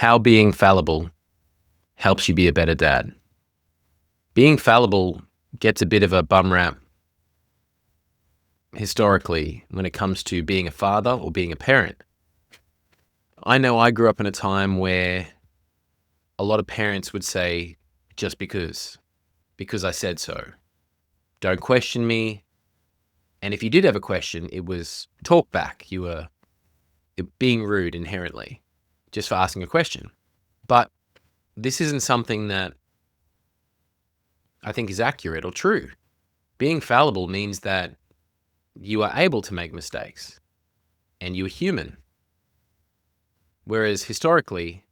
How being fallible helps you be a better dad. Being fallible gets a bit of a bum rap historically when it comes to being a father or being a parent. I know I grew up in a time where a lot of parents would say, just because I said so. Don't question me. And if you did have a question, it was talk back. You were being rude inherently just for asking a question. But this isn't something that I think is accurate or true. Being fallible means that you are able to make mistakes and you're human. Whereas historically,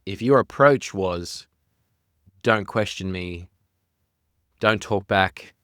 if your approach was don't question me, don't talk back,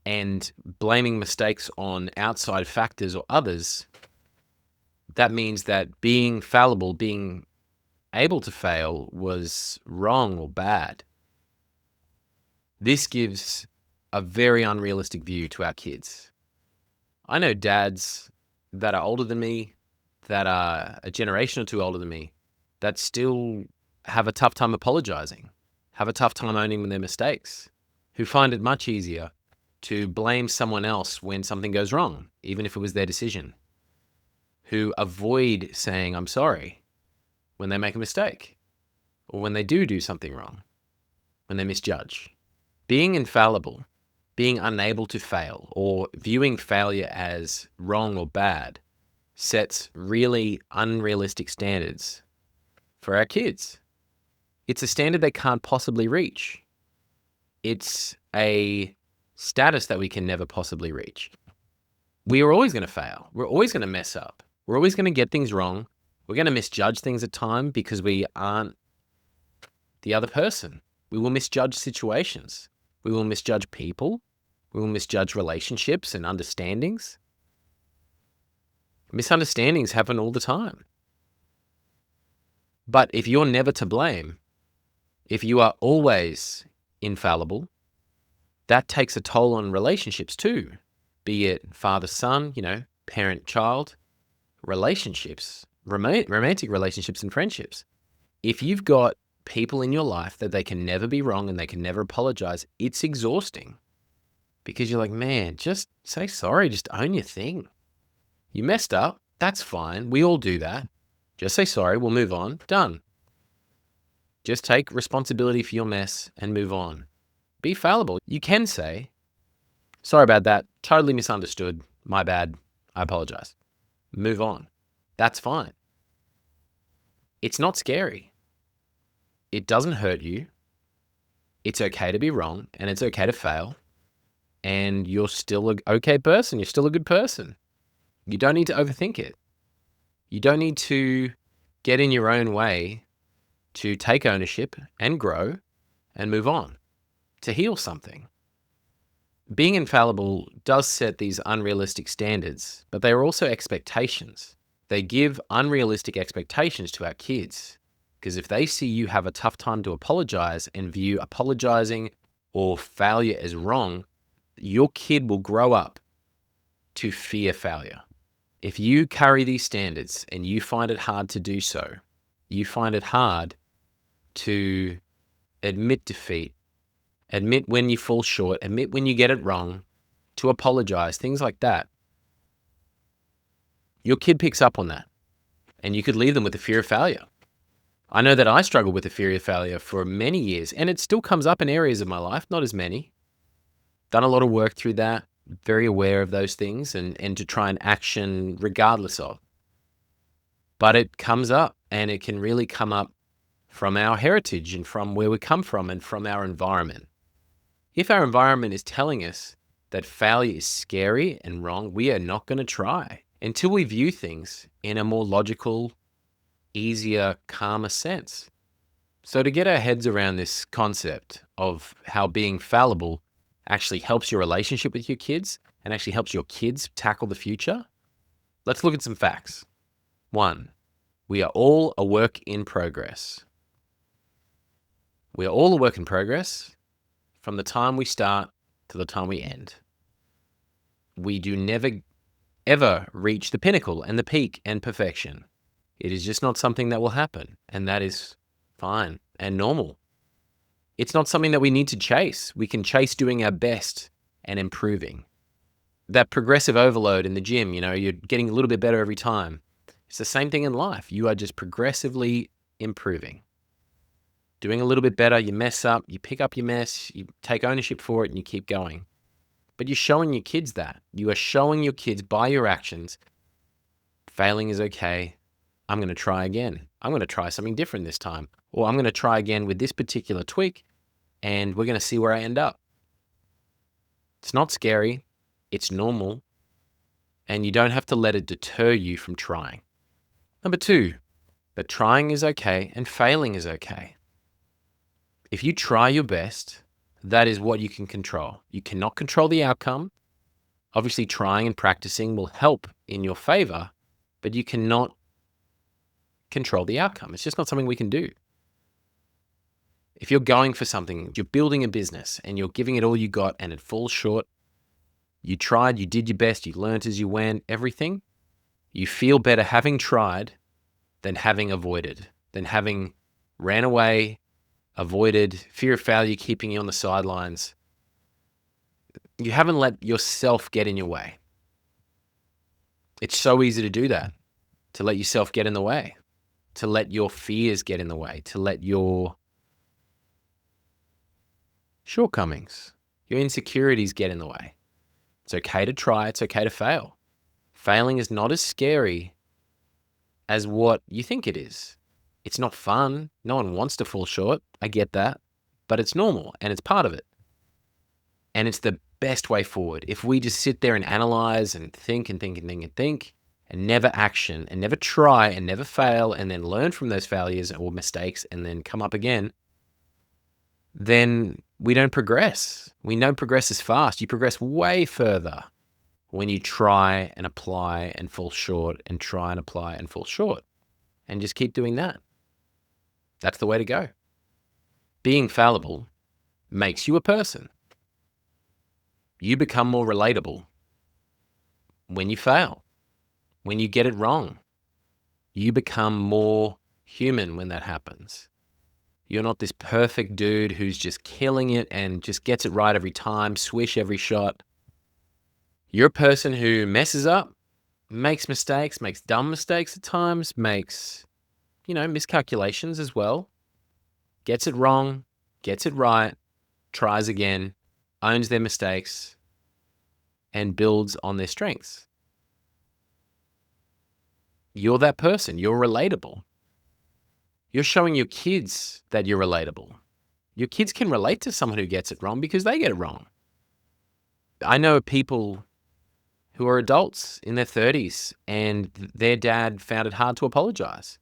and blaming mistakes on outside factors or others, that means that being fallible, being able to fail, was wrong or bad. This gives a very unrealistic view to our kids. I know dads that are older than me, that are a generation or two older than me, that still have a tough time apologizing, have a tough time owning their mistakes, who find it much easier to blame someone else when something goes wrong, even if it was their decision, who avoid saying, I'm sorry, when they make a mistake, or when they do something wrong, when they misjudge. Being infallible, being unable to fail, or viewing failure as wrong or bad, sets really unrealistic standards for our kids. It's a standard they can't possibly reach. It's a status that we can never possibly reach. We are always going to fail. We're always going to mess up. We're always going to get things wrong. We're going to misjudge things at times because we aren't the other person. We will misjudge situations. We will misjudge people. We will misjudge relationships and understandings. Misunderstandings happen all the time. But if you're never to blame, if you are always infallible, that takes a toll on relationships too, be it father-son, parent-child, relationships, romantic relationships and friendships. If you've got people in your life that they can never be wrong and they can never apologize, it's exhausting because you're like, man, just say sorry, just own your thing. You messed up, that's fine. We all do that. Just say sorry, we'll move on, done. Just take responsibility for your mess and move on. Be fallible. You can say, sorry about that, totally misunderstood, my bad, I apologize. Move on. That's fine. It's not scary. It doesn't hurt you. It's okay to be wrong and it's okay to fail. And you're still an okay person. You're still a good person. You don't need to overthink it. You don't need to get in your own way to take ownership and grow and move on, to heal something. Being infallible does set these unrealistic standards, but they are also expectations. They give unrealistic expectations to our kids, because if they see you have a tough time to apologize and view apologizing or failure as wrong, your kid will grow up to fear failure. If you carry these standards and you find it hard to do so, you find it hard to admit defeat, admit when you fall short, admit when you get it wrong, to apologize, things like that, your kid picks up on that and you could leave them with the fear of failure. I know that I struggled with the fear of failure for many years and it still comes up in areas of my life, not as many. Done a lot of work through that, very aware of those things and to try and action regardless of. But it comes up and it can really come up from our heritage and from where we come from and from our environment. If our environment is telling us that failure is scary and wrong, we are not going to try until we view things in a more logical, easier, calmer sense. So to get our heads around this concept of how being fallible actually helps your relationship with your kids and actually helps your kids tackle the future, let's look at some facts. 1, we are all a work in progress. We are all a work in progress from the time we start to the time we end. We do never, ever reach the pinnacle and the peak and perfection. It is just not something that will happen, and that is fine and normal. It's not something that we need to chase. We can chase doing our best and improving. That progressive overload in the gym, you're getting a little bit better every time. It's the same thing in life. You are just progressively improving. Doing a little bit better, you mess up, you pick up your mess, you take ownership for it, and you keep going. But you're showing your kids that. You are showing your kids by your actions, failing is okay. I'm going to try again. I'm going to try something different this time. Or I'm going to try again with this particular tweak, and we're going to see where I end up. It's not scary. It's normal. And you don't have to let it deter you from trying. Number 2, that trying is okay and failing is okay. If you try your best, that is what you can control. You cannot control the outcome. Obviously, trying and practicing will help in your favor, but you cannot control the outcome. It's just not something we can do. If you're going for something, you're building a business and you're giving it all you got and it falls short, you tried, you did your best, you learned as you went, everything, you feel better having tried than having avoided, than having ran away, avoided, fear of failure keeping you on the sidelines. You haven't let yourself get in your way. It's so easy to do that, to let yourself get in the way, to let your fears get in the way, to let your shortcomings, your insecurities get in the way. It's okay to try. It's okay to fail. Failing is not as scary as what you think it is. It's not fun. No one wants to fall short. I get that. But it's normal and it's part of it. And it's the best way forward. If we just sit there and analyze and think and think and think and think and never action and never try and never fail and then learn from those failures or mistakes and then come up again, then we don't progress. We don't progress as fast. You progress way further when you try and apply and fall short and try and apply and fall short and just keep doing that. That's the way to go. Being fallible makes you a person. You become more relatable when you fail, when you get it wrong. You become more human when that happens. You're not this perfect dude who's just killing it and just gets it right every time, swish every shot. You're a person who messes up, makes mistakes, makes dumb mistakes at times, makes, miscalculations as well, gets it wrong, gets it right, tries again, owns their mistakes, and builds on their strengths. You're that person. You're relatable. You're showing your kids that you're relatable. Your kids can relate to someone who gets it wrong because they get it wrong. I know people who are adults in their 30s and their dad found it hard to apologize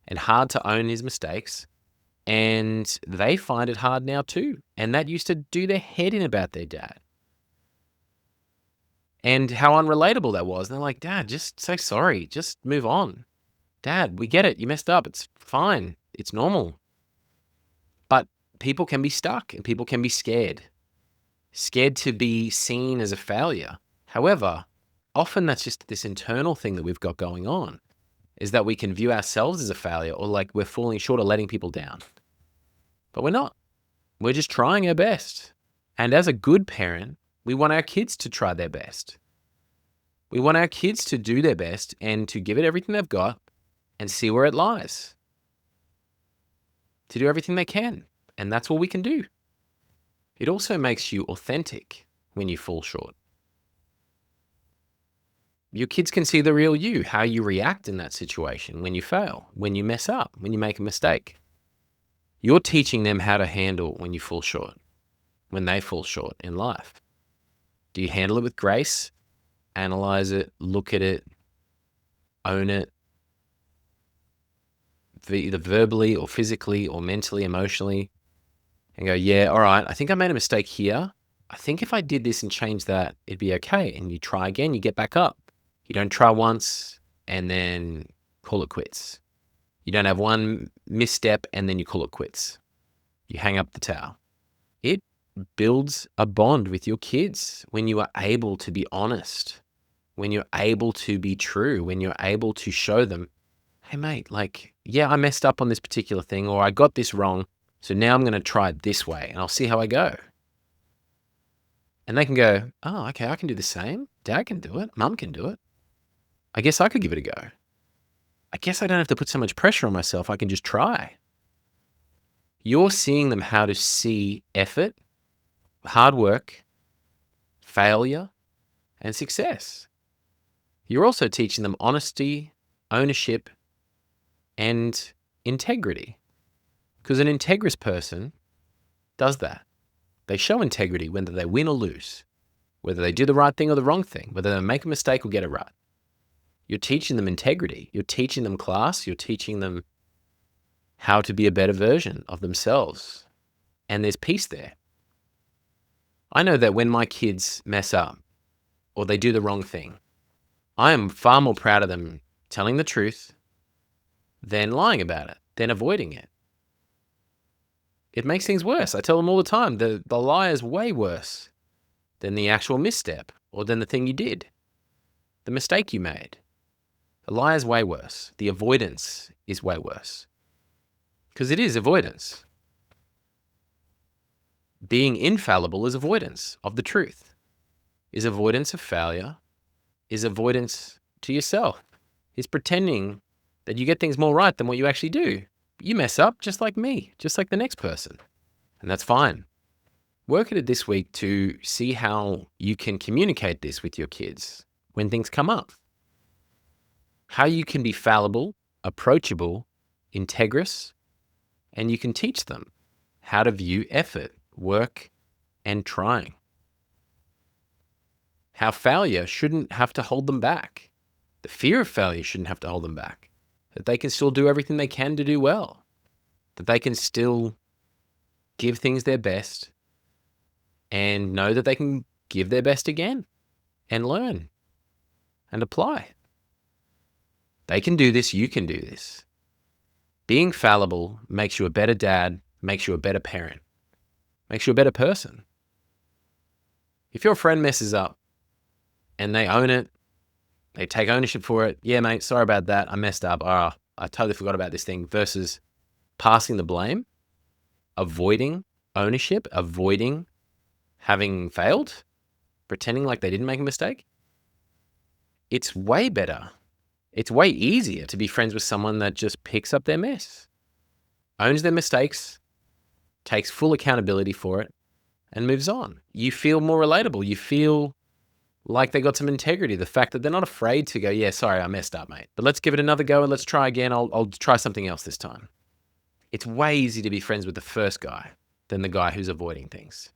and hard to own his mistakes. And they find it hard now too. And that used to do their head in about their dad. And how unrelatable that was. And they're like, Dad, just say sorry. Just move on. Dad, we get it. You messed up. It's fine. It's normal. But people can be stuck and people can be scared. Scared to be seen as a failure. However, often that's just this internal thing that we've got going on, is that we can view ourselves as a failure or like we're falling short or letting people down. But we're not. We're just trying our best. And as a good parent, we want our kids to try their best. We want our kids to do their best and to give it everything they've got and see where it lies. To do everything they can. And that's what we can do. It also makes you authentic when you fall short. Your kids can see the real you, how you react in that situation when you fail, when you mess up, when you make a mistake. You're teaching them how to handle when you fall short, when they fall short in life. Do you handle it with grace? Analyze it, look at it, own it, either verbally or physically or mentally, emotionally, and go, yeah, all right, I think I made a mistake here. I think if I did this and changed that, it'd be okay. And you try again, you get back up. You don't try once and then call it quits. You don't have one misstep and then you call it quits. You hang up the towel. It builds a bond with your kids when you are able to be honest, when you're able to be true, when you're able to show them hey, mate, like, yeah, I messed up on this particular thing, or I got this wrong. So now I'm going to try it this way and I'll see how I go. And they can go, oh, okay, I can do the same. Dad can do it. Mum can do it. I guess I could give it a go. I guess I don't have to put so much pressure on myself. I can just try. You're seeing them how to see effort, hard work, failure, and success. You're also teaching them honesty, ownership, and integrity. Because an integrous person does that. They show integrity whether they win or lose, whether they do the right thing or the wrong thing, whether they make a mistake or get it right. You're teaching them integrity. You're teaching them class. You're teaching them how to be a better version of themselves. And there's peace there. I know that when my kids mess up or they do the wrong thing, I am far more proud of them telling the truth than lying about it, than avoiding it. It makes things worse. I tell them all the time, the lie is way worse than the actual misstep or than the thing you did, the mistake you made. The lie is way worse. The avoidance is way worse. Because it is avoidance. Being infallible is avoidance of the truth, is avoidance of failure, is avoidance to yourself, is pretending that you get things more right than what you actually do. You mess up just like me, just like the next person. And that's fine. Work at it this week to see how you can communicate this with your kids when things come up. How you can be fallible, approachable, integrous, and you can teach them how to view effort, work, and trying. How failure shouldn't have to hold them back. The fear of failure shouldn't have to hold them back. That they can still do everything they can to do well. That they can still give things their best and know that they can give their best again and learn and apply. They can do this, you can do this. Being fallible makes you a better dad, makes you a better parent, makes you a better person. If your friend messes up and they own it, they take ownership for it, yeah, mate, sorry about that, I messed up, I totally forgot about this thing, versus passing the blame, avoiding ownership, avoiding having failed, pretending like they didn't make a mistake, it's way better. It's way easier to be friends with someone that just picks up their mess, owns their mistakes, takes full accountability for it, and moves on. You feel more relatable. You feel like they got some integrity. The fact that they're not afraid to go, yeah, sorry, I messed up, mate, but let's give it another go and let's try again. I'll try something else this time. It's way easier to be friends with the first guy than the guy who's avoiding things,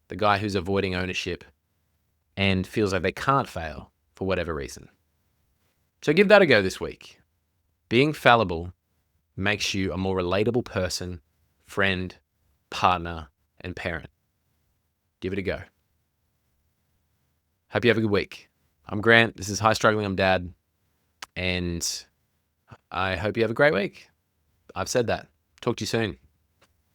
the guy who's avoiding ownership and feels like they can't fail for whatever reason. So give that a go this week. Being fallible makes you a more relatable person, friend, partner, and parent. Give it a go. Hope you have a good week. I'm Grant. This is High Struggling. I'm Dad. And I hope you have a great week. I've said that. Talk to you soon.